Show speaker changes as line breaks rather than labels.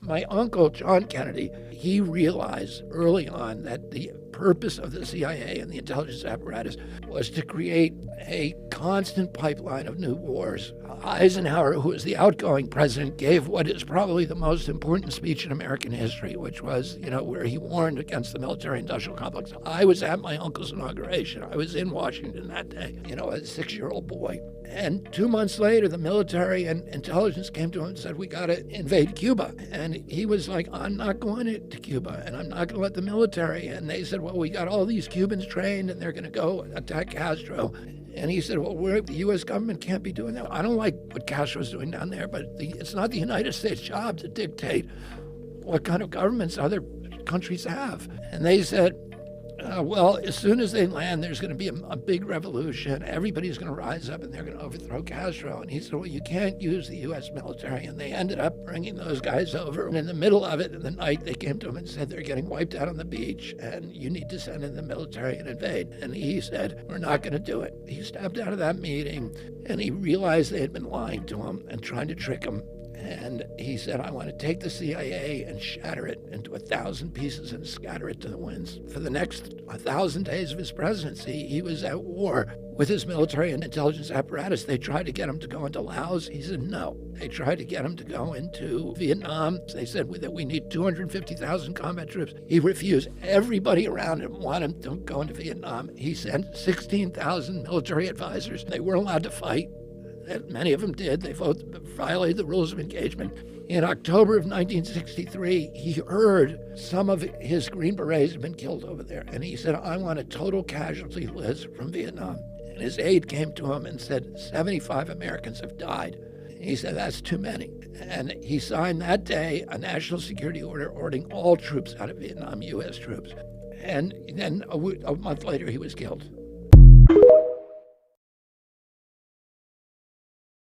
My uncle, John Kennedy, he realized early on that the purpose of the CIA and the intelligence apparatus was to create a constant pipeline of new wars. Eisenhower, who was the outgoing president, gave what is probably the most important speech in American history, which was, where he warned against the military-industrial complex. I was at my uncle's inauguration. I was in Washington that day, a 6-year-old boy. And 2 months later, the military and intelligence came to him and said, we got to invade Cuba. And he was like, I'm not going to Cuba, and I'm not going to let the military. And they said, well, we got all these Cubans trained, and they're going to go attack Castro. And he said, well, the U.S. government can't be doing that. I don't like what Castro's doing down there, but it's not the United States' job to dictate what kind of governments other countries have. And they said, well, as soon as they land, there's going to be a big revolution. Everybody's going to rise up, and they're going to overthrow Castro. And he said, well, you can't use the U.S. military. And they ended up bringing those guys over. And in the middle of it, in the night, they came to him and said, they're getting wiped out on the beach, and you need to send in the military and invade. And he said, we're not going to do it. He stepped out of that meeting, and he realized they had been lying to him and trying to trick him. And he said, I want to take the CIA and shatter it into 1,000 pieces and scatter it to the winds. For the next 1,000 days of his presidency, he was at war with his military and intelligence apparatus. They tried to get him to go into Laos. He said no. They tried to get him to go into Vietnam. They said that we need 250,000 combat troops. He refused. Everybody around him wanted him to go into Vietnam. He sent 16,000 military advisors. They weren't allowed to fight. Many of them did. They violated the rules of engagement. In October of 1963, he heard some of his Green Berets had been killed over there. And he said, I want a total casualty list from Vietnam. And his aide came to him and said, 75 Americans have died. He said, that's too many. And he signed that day a national security order ordering all troops out of Vietnam, U.S. troops. And then a month later, he was killed.